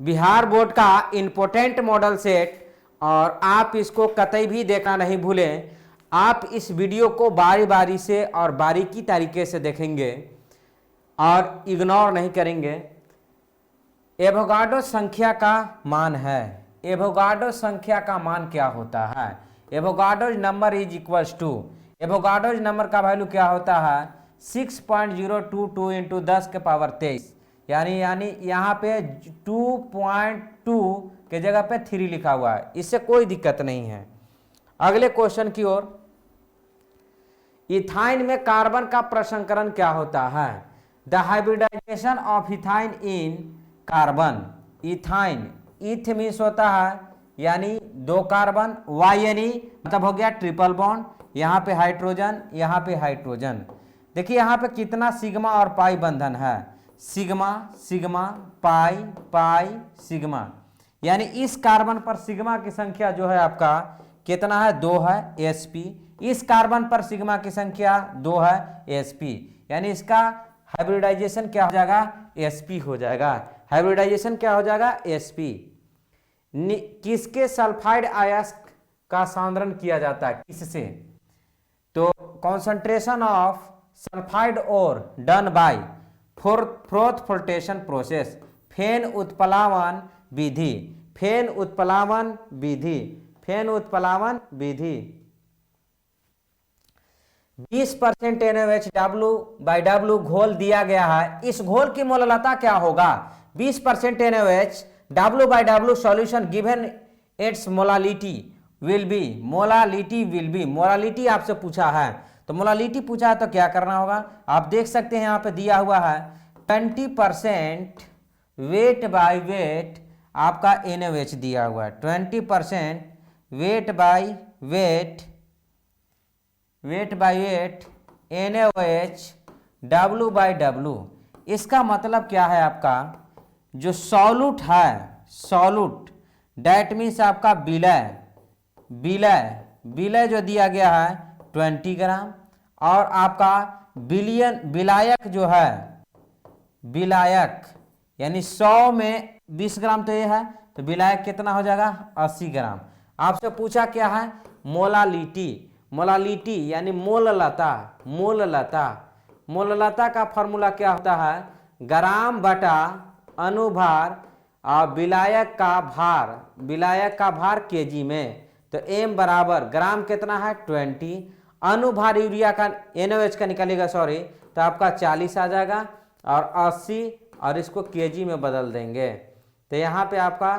Bihar board का important model set, और आप इसको कतई भी देखना नहीं भूलें। आप इस वीडियो को बारी बारी से और बारीकी तरीके से देखेंगे और इग्नोर नहीं करेंगे। एवोगाड्रो संख्या का मान है। एवोगाड्रो संख्या का मान क्या होता है? Avogadro number is equals to, Avogadro number का वैल्यू क्या होता है? 6.022 इंटू 10 के पावर 23, यानी यहाँ पे 2.2 के जगह पे 3 लिखा हुआ है। इससे कोई दिक्कत नहीं है। अगले क्वेश्चन की ओर। इथाइन में कार्बन का प्रसंकरण क्या होता है? The hybridisation of ethyne in carbon. Ethyne, eth means होता है यानी 2 कार्बन, वाई मतलब हो गया ट्रिपल बॉन्ड, यहाँ पे हाइड्रोजन, यहाँ पे हाइड्रोजन। देखिए यहाँ पे कितना सिग्मा और पाई बंधन है, sigma sigma pi pi sigma, यानी इस कार्बन पर सिग्मा की संख्या जो है आपका कितना है? 2 है, sp। इस कार्बन पर सिग्मा की संख्या 2 है, sp, यानी इसका हाइब्रिडाइजेशन क्या हो जाएगा? sp हो जाएगा। हाइब्रिडाइजेशन क्या हो जाएगा? sp। किसके सल्फाइड आयस्क का सांद्रण किया जाता है? किससे? तो कॉन्सेंट्रेशन ऑफ सल्फाइड और done by froth flotation process, फेन उत्प्लावन विधि, फेन उत्प्लावन विधि, फेन उत्प्लावन विधि। 20% NaOH/W घोल दिया गया है। इस घोल की मोललता क्या होगा? 20% NaOH/W solution given it's molality will be, molality will be, molality आपसे पूछा है, तो मोलालिटी पूछा है तो क्या करना होगा? आप देख सकते हैं यहाँ पे दिया हुआ है 20% वेट बाय वेट आपका NaOH दिया हुआ है, 20% weight by weight NaOH W/W। इसका मतलब क्या है? आपका जो सॉल्यूट है, सॉल्यूट डैट मीन्स आपका विलय, विलय जो दिया गया है 20 ग्राम, और आपका विलायक जो है, विलायक यानी 100 में 20 ग्राम तो ये है, तो विलायक कितना हो जाएगा? 80 ग्राम। आपसे पूछा क्या है? मोलालिटी, मोलालिटी यानी मोललता, मोललता, मोललता का फॉर्मूला क्या होता है? ग्राम बटा अनुभार और विलायक का भार, विलायक का भार केजी में, तो m बराबर ग्राम कितना है? 20, अनुभार यूरिया का NaOH का निकलेगा, सॉरी, तो आपका 40 आ जाएगा, और 80, और इसको केजी में बदल देंगे, तो यहाँ पे आपका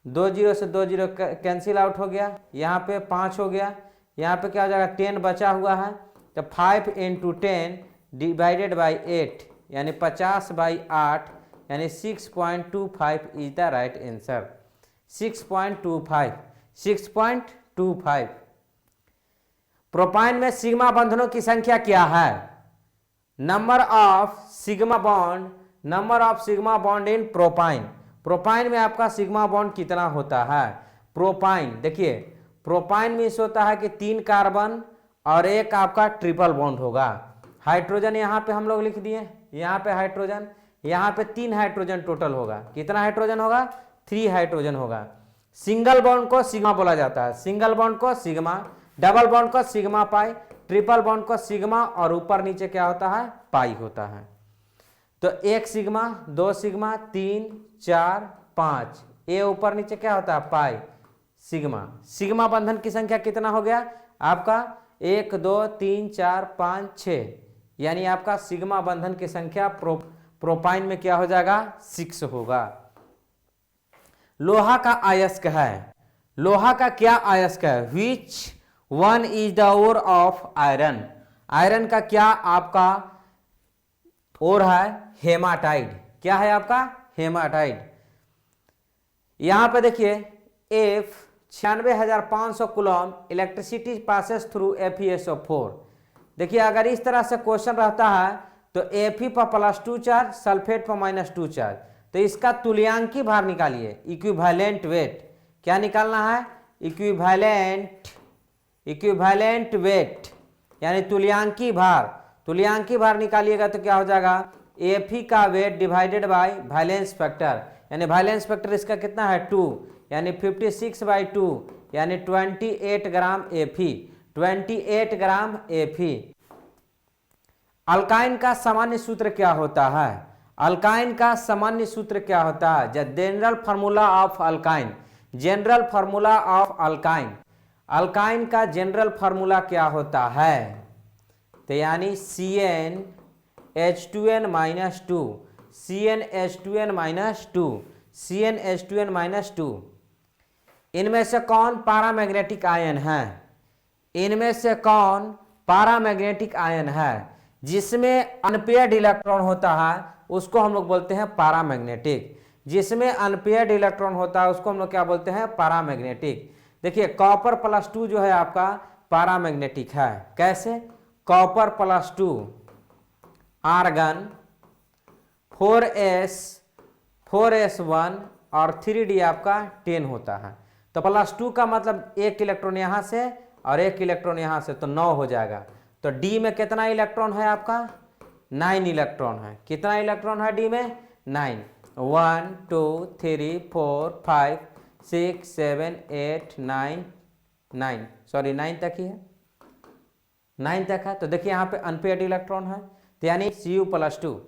2 0 से 2 0 कैंसिल आउट हो गया, यहाँ पे 5 हो गया, यहाँ पे क्या हो जाएगा? 10 बचा हुआ है, तो 5 × 10 डिवाइडेड बाई 8 यानी 50/8 यानी 6.25 is the right answer. 6.25, 6.25। Propyne में सिग्मा बंधनों की संख्या क्या है? Number of sigma bond, number of sigma bond in propyne. Propyne में आपका सिग्मा बॉन्ड कितना होता है? प्रोपाइन, देखिए प्रोपाइन में इस होता है कि 3 कार्बन और एक आपका ट्रिपल बॉन्ड होगा। हाइड्रोजन यहाँ पे हम लोग लिख दिए, यहाँ पे हाइड्रोजन, यहाँ पे 3 हाइड्रोजन टोटल होगा। कितना हाइड्रोजन होगा? 3 हाइड्रोजन होगा। सिंगल बॉन्ड को सिग्मा बोला जाता है, सिंगल बॉन्ड को सिग्मा, डबल बॉन्ड को सिग्मा पाई, ट्रिपल बॉन्ड को सिग्मा, और ऊपर नीचे क्या होता है? पाई होता है। तो 1 सिग्मा, 2 सिग्मा, 3 4 5, ये ऊपर नीचे क्या होता है? Pi sigma. सिग्मा बंधन की संख्या कितना हो गया आपका? 1 2 3 4 5 6, यानी आपका सिग्मा बंधन की संख्या प्रोपाइन में क्या हो जाएगा? 6 होगा। लोहा का अयस्क है, लोहा का क्या अयस्क है? Which one is the ore of iron. Iron का क्या आपका ओर है? हेमाटाइड। क्या है आपका? हेमाटाइड। यहां पे देखिए F 96,500 coulomb electricity passes through FeSO4। देखिए अगर इस तरह से क्वेश्चन रहता है तो Fe पर +2 चार्ज, सल्फेट पर -2 चार्ज, तो इसका तुल्यांकी भार निकालिए, इक्विवेलेंट वेट। क्या निकालना है? इक्विवेलेंट वेट यानी तुल्यांकी भार। तुल्यांकी भार निकालिएगा तो क्या हो जाएगा? Fe का weight divided by valence factor. यानी वैलेंस फैक्टर इसका कितना है 2, यानी 56/2 यानी 28 ग्राम Fe, 28 ग्राम Fe। अल्काइन का सामान्य सूत्र क्या होता है? अल्काइन का सामान्य सूत्र क्या होता है? The general formula of alkyne, general formula of alkyne, alkyne का जनरल फार्मूला क्या होता है? तो यानी CnH2n-2, CnH2n-2, CnH2n-2। इनमें से कौन पैरामैग्नेटिक आयन है? इनमें से कौन पैरामैग्नेटिक आयन है? जिसमें अनपेयर्ड इलेक्ट्रॉन होता है उसको हम लोग बोलते हैं पैरामैग्नेटिक, जिसमें अनपेयर्ड इलेक्ट्रॉन होता है उसको हम लोग क्या बोलते हैं? पैरामैग्नेटिक। देखिए कॉपर +2 जो है आपका पैरामैग्नेटिक है। कैसे? कॉपर +2 आर्गन 4s1 और 3d आपका 10 होता है। तो +2 का मतलब एक इलेक्ट्रॉन यहां से और एक इलेक्ट्रॉन यहां से, तो 9 हो जाएगा। तो डी में कितना इलेक्ट्रॉन है आपका? 9 इलेक्ट्रॉन है। कितना इलेक्ट्रॉन है डी में? 9। 1 2 3 4 5 6 7 8 9 9, सॉरी 9 तक ही है, 9 तक है। तो देखिए यहाँ पे अनपेयर्ड इलेक्ट्रॉन है, तो यानी Cu+2।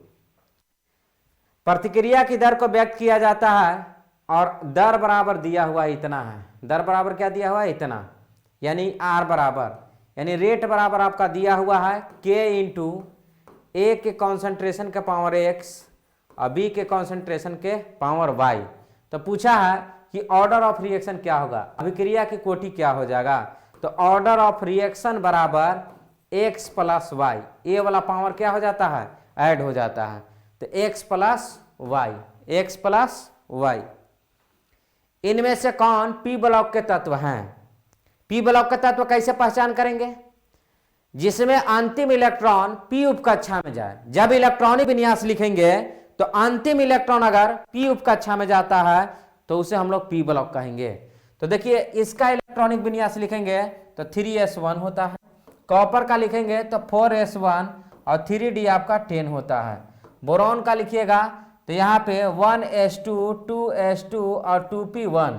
प्रतिक्रिया की दर को व्यक्त किया जाता है और दर बराबर दिया हुआ इतना है। दर बराबर क्या दिया हुआ है? इतना, यानी R बराबर, यानी रेट बराबर आपका दिया हुआ है K इंटू A के कॉन्सेंट्रेशन के पावर X और B के कॉन्सेंट्रेशन के पावर Y। तो पूछा है कि ऑर्डर ऑफ रिएक्शन क्या होगा, अभिक्रिया की कोटि क्या हो जाएगा? तो ऑर्डर ऑफ रिएक्शन बराबर X + Y, ए वाला पावर क्या हो जाता है? ऐड हो जाता है। तो X + Y, X + Y। इनमें से कौन P ब्लॉक के तत्व हैं? P ब्लॉक के तत्व कैसे पहचान करेंगे? जिसमें अंतिम इलेक्ट्रॉन P उपकक्षा में जाए। जब इलेक्ट्रॉनिक विन्यास लिखेंगे तो अंतिम इलेक्ट्रॉन अगर P उपकक्षा में जाता है तो उसे हम लोग P ब्लॉक कहेंगे। तो देखिए इसका इलेक्ट्रॉनिक विन्यास लिखेंगे तो 3s1 होता है, कॉपर का लिखेंगे तो 4s1 और 3d आपका 10 होता है। बोरॉन का लिखिएगा तो यहाँ पे 1s2 2s2 और 2p1,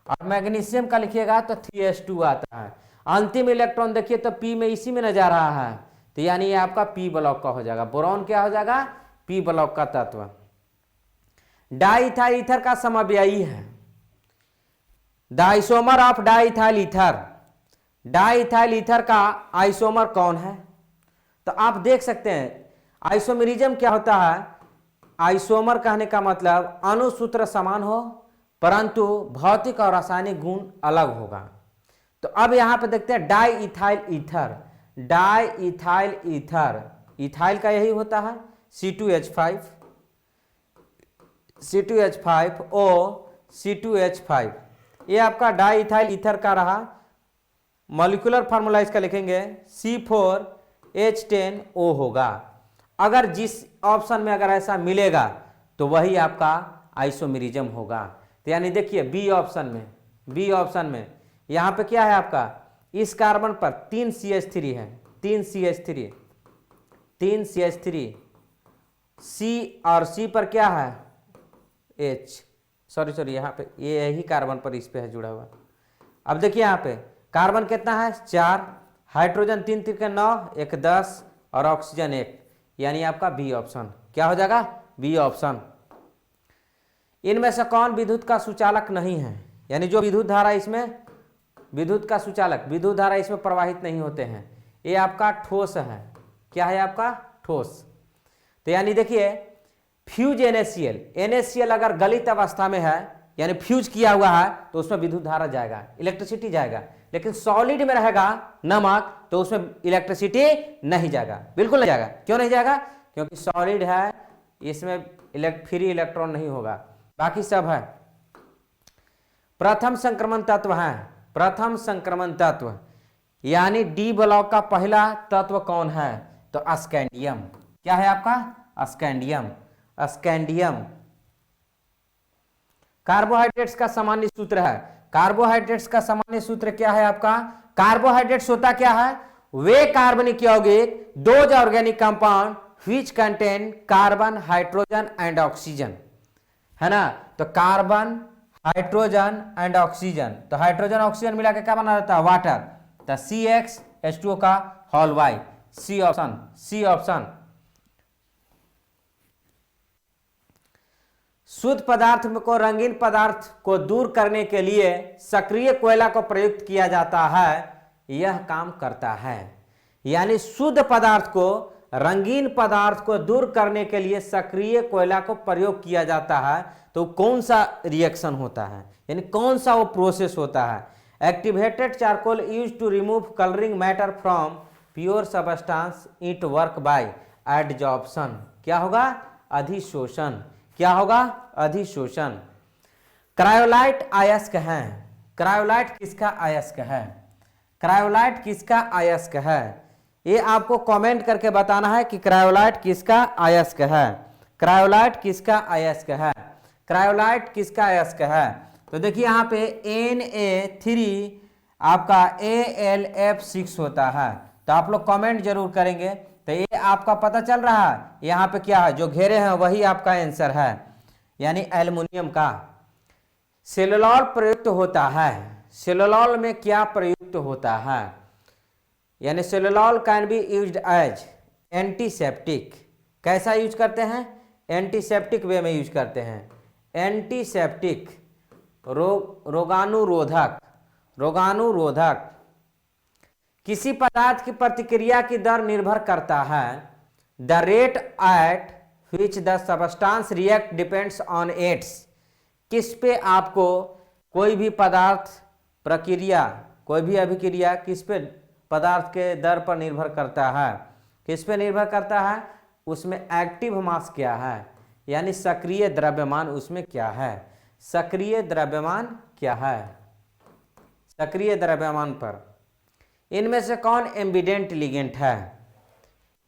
और मैग्नीशियम का लिखिएगा तो 3s2 आता है। अंतिम इलेक्ट्रॉन देखिए तो P में इसी में न जा रहा है, तो यानी ये आपका P ब्लॉक का हो जाएगा। बोरॉन क्या हो जाएगा? P ब्लॉक का तत्व। डाइइथाइल ईथर का समव्ययी है, the isomer of diethyl ether. Diethyl ether का आइसोमर कौन है? तो आप देख सकते हैं आइसोमेरिज्म क्या होता है। आइसोमर कहने का मतलब अणुसूत्र समान हो परंतु भौतिक और रासायनिक गुण अलग होगा। तो अब यहां पे देखते हैं diethyl ether, diethyl ether, ethyl का यही होता है C2H5, C2H5O, C2H5, ये आपका डाइइथाइल ईथर का रहा। मॉलिक्यूलर फार्मूला इसका लिखेंगे C4H10O होगा। अगर जिस ऑप्शन में अगर ऐसा मिलेगा तो वही आपका आइसोमेरिज्म होगा। तो यानी देखिए बी ऑप्शन में, बी ऑप्शन में यहाँ पे क्या है आपका, इस कार्बन पर 3 CH3 है, 3 CH3, 3 CH3, C और C पर क्या है H, सॉरी यहाँ पे ये यही कार्बन पर इस पे है जुड़ा हुआ। अब देखिए यहाँ पे कार्बन कितना है 4, हाइड्रोजन 3 3 के 9, 1 10 और ऑक्सीजन 1, यानी आपका बी ऑप्शन क्या हो जाएगा? B option. इनमें से कौन विद्युत का सुचालक नहीं है? यानी जो विद्युत धारा इसमें, विद्युत का सुचालक, विद्युत धारा इसमें प्रवाहित नहीं होते हैं, ये आपका ठोस है। क्या है आपका? ठोस। तो यानी देखिए फ्यूज NaCl, NaCl अगर गलित अवस्था में है यानी फ्यूज किया हुआ है तो उसमें विद्युत धारा जाएगा, इलेक्ट्रिसिटी जाएगा। लेकिन सॉलिड में रहेगा नमक तो उसमें इलेक्ट्रिसिटी नहीं जाएगा, बिल्कुल नहीं जाएगा। क्यों नहीं जाएगा? क्योंकि सॉलिड है, इसमें फ्री इलेक्ट्रॉन नहीं होगा, बाकी सब है। प्रथम संक्रमण तत्व है, प्रथम संक्रमण तत्व यानी डी ब्लॉक का पहला तत्व कौन है? तो स्कैंडियम। क्या है आपका? Scandium, scandium. कार्बोहाइड्रेट्स का सामान्य सूत्र है, कार्बोहाइड्रेट्स का सामान्य सूत्र क्या है आपका? कार्बोहाइड्रेट्स होता क्या है? वे कार्बनिक यौगिक, those organic compound which contain carbon, hydrogen and oxygen, है ना। तो कार्बन, हाइड्रोजन एंड ऑक्सीजन, तो हाइड्रोजन ऑक्सीजन मिला के क्या बना रहता है, वाटर। तो CxH2O का whole Y, C option, C option. शुद्ध पदार्थ को रंगीन पदार्थ को दूर करने के लिए सक्रिय कोयला को प्रयुक्त किया जाता है, यह काम करता है। यानी शुद्ध पदार्थ को रंगीन पदार्थ को दूर करने के लिए सक्रिय कोयला को प्रयोग किया जाता है। तो कौन सा रिएक्शन होता है, यानी कौन सा वो प्रोसेस होता है। Activated charcoal use to remove colouring matter from pure substance, it work by adsorption. क्या होगा, अधिशोषण। क्या होगा, अधिशोषण। क्रायोलाइट अयस्क है, क्रायोलाइट किसका अयस्क है, क्रायोलाइट किसका अयस्क है, ये आपको कमेंट करके बताना है कि क्रायोलाइट किसका अयस्क है, क्रायोलाइट किसका अयस्क है, क्रायोलाइट किसका अयस्क है। तो देखिए यहाँ पे Na3 आपका Al(F6) होता है, तो आप लोग कमेंट जरूर करेंगे। तो ये आपका पता चल रहा है, यहाँ पे क्या है, जो घेरे हैं वही आपका आंसर है, यानी एल्युमिनियम का। सेलुलोल प्रयुक्त होता है, सेलुलोल में क्या प्रयुक्त होता है, यानी salol can be used as antiseptic. कैसा यूज करते हैं, एंटीसेप्टिक वे में यूज करते हैं, एंटीसेप्टिक, रोगाणुरोधक, रोगाणुरोधक। किसी पदार्थ की प्रतिक्रिया की दर निर्भर करता है, the rate at which the substance react depends on it's. किस पे आपको कोई भी पदार्थ प्रक्रिया, कोई भी अभिक्रिया किस पे पदार्थ के दर पर निर्भर करता है, किस पे निर्भर करता है, उसमें एक्टिव मास क्या है, यानी सक्रिय द्रव्यमान उसमें क्या है, सक्रिय द्रव्यमान क्या है, सक्रिय द्रव्यमान पर। इनमें से कौन एम्बिडेंट लिगेंड है,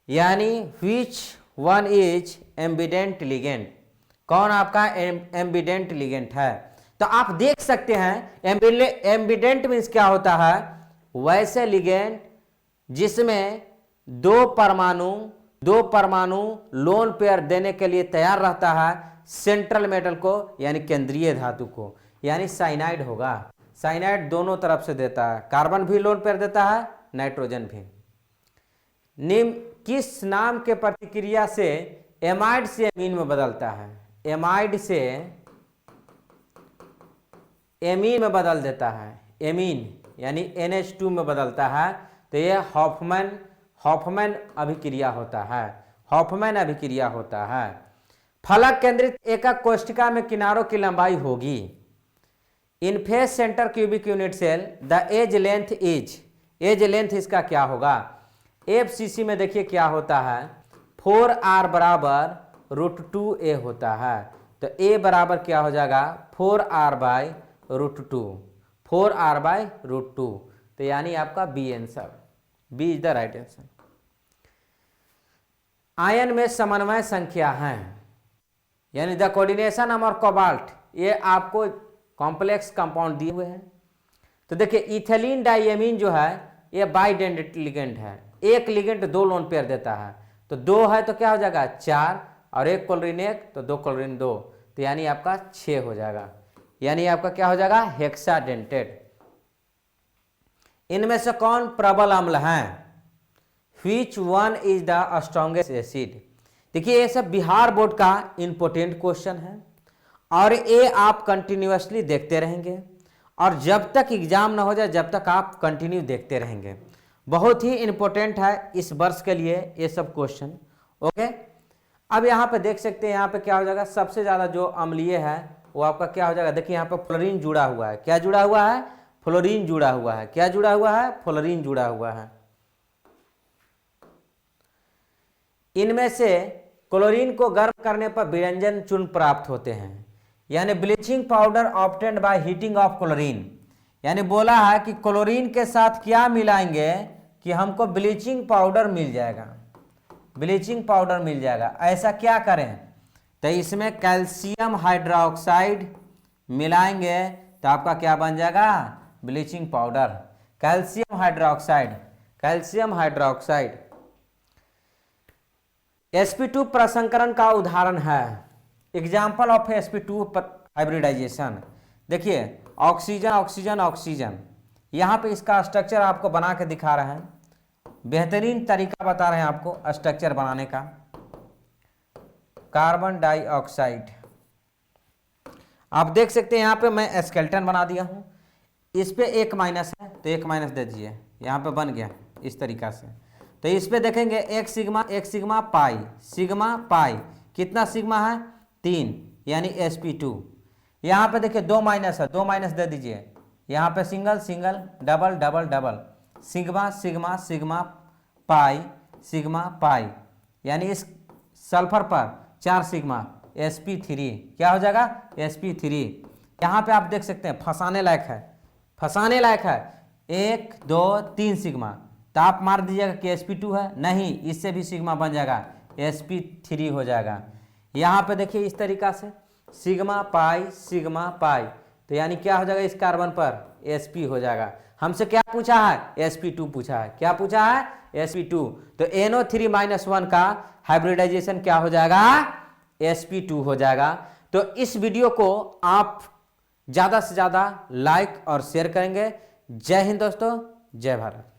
यानी विच वन इज एम्बिडेंट लिगेंड, कौन आपका एम्बिडेंट लिगेंड है। तो आप देख सकते हैं एम्बिडेंट मीन्स क्या होता है, वैसे लिगेंड जिसमें दो परमाणु लोन पेयर देने के लिए तैयार रहता है सेंट्रल मेटल को, यानी केंद्रीय धातु को, यानी साइनाइड होगा। साइनाइड दोनों तरफ से देता है, कार्बन भी लोन पेयर देता है, नाइट्रोजन भी। निम्न किस नाम के प्रतिक्रिया से एमाइड से एमीन में बदलता है, एमाइड से एमीन में बदल देता है, एमीन यानी NH2 में बदलता है। तो यह हॉफमैन अभिक्रिया होता है, हॉफमैन अभिक्रिया होता है। फलक केंद्रित एकक कोष्ठिका में किनारों की लंबाई होगी। In face center cubic unit cell the edge length is, edge length इसका क्या होगा, FCC में देखिए क्या होता है, 4R बराबर √2a होता है। तो a बराबर क्या हो जाएगा, 4R/√2, 4R/√2। तो यानी आपका B answer, B is the right answer. आयन में समन्वय संख्या है, यानी द कोऑर्डिनेशन नंबर कोबाल्ट, ये आपको कॉम्प्लेक्स कंपाउंड दिए हुए हैं। तो देखिए इथिलीन डाइएमीन जो है ये बाइडेंडेंट लिगेंड है, एक लिगेंड दो लोन पेयर देता है। तो दो है तो क्या हो जाएगा 4, और एक क्लोरीन 1 तो 2 क्लोरीन 2, तो यानी आपका 6 हो जाएगा, यानी आपका क्या हो जाएगा हेक्साडेंटेड। इनमें से कौन प्रबल अम्ल है, which one is the strongest acid. देखिए ये सब बिहार बोर्ड का इंपॉर्टेंट क्वेश्चन है, और ये आप कंटिन्यूअसली देखते रहेंगे, और जब तक एग्जाम ना हो जाए जब तक आप कंटिन्यू देखते रहेंगे। बहुत ही इंपॉर्टेंट है इस वर्ष के लिए ये सब क्वेश्चन। ओके, अब यहाँ पे देख सकते हैं, यहाँ पे क्या हो जाएगा, सबसे ज़्यादा जो अम्लीय है वो आपका क्या हो जाएगा, देखिए यहाँ पे फ्लोरीन जुड़ा हुआ है, क्या जुड़ा हुआ है, फ्लोरीन जुड़ा हुआ है, क्या जुड़ा हुआ है, फ्लोरीन जुड़ा हुआ है। इनमें से क्लोरीन को गर्म करने पर विरंजन चूर्ण प्राप्त होते हैं, यानी bleaching powder obtained by heating of chlorine. यानी बोला है कि क्लोरीन के साथ क्या मिलाएंगे कि हमको ब्लीचिंग पाउडर मिल जाएगा, ब्लीचिंग पाउडर मिल जाएगा। ऐसा क्या करें, तो इसमें कैल्शियम हाइड्रोक्साइड मिलाएंगे तो आपका क्या बन जाएगा, bleaching powder, calcium hydroxide, calcium hydroxide. sp2 प्रसंकरण का उदाहरण है, एग्जाम्पल ऑफ sp2 हाइब्रिडाइजेशन। देखिए ऑक्सीजन ऑक्सीजन ऑक्सीजन, यहाँ पे इसका स्ट्रक्चर आपको बना के दिखा रहे हैं, बेहतरीन तरीका बता रहे हैं आपको स्ट्रक्चर बनाने का। कार्बन डाइऑक्साइड, आप देख सकते हैं यहाँ पे मैं स्केलेटन बना दिया हूँ, इस पे एक माइनस है तो एक माइनस दे दीजिए, यहाँ पे बन गया इस तरीका से। तो इस पे देखेंगे एक सिग्मा पाई, कितना सिग्मा है 3 यानी sp2। यहाँ पे देखिए 2 माइनस है, 2 माइनस दे दीजिए, यहाँ पे single single double double double, sigma sigma sigma pi यानी इस सल्फर पर 4 सिग्मा sp3, क्या हो जाएगा sp3। यहाँ पे आप देख सकते हैं फंसाने लायक है 1 2 3 सिग्मा, तो आप मार दीजिएगा कि sp2 है, नहीं इससे भी सिग्मा बन जाएगा sp3 हो जाएगा। यहाँ पे देखिए इस तरीका से सिग्मा पाई, तो यानी क्या हो जाएगा इस कार्बन पर sp हो जाएगा। हमसे क्या पूछा है sp2 पूछा है, क्या पूछा है sp2, तो NO3-1 का हाइब्रिडाइजेशन क्या हो जाएगा sp2 हो जाएगा। तो इस वीडियो को आप ज़्यादा से ज़्यादा लाइक और शेयर करेंगे। जय हिंद दोस्तों, जय भारत।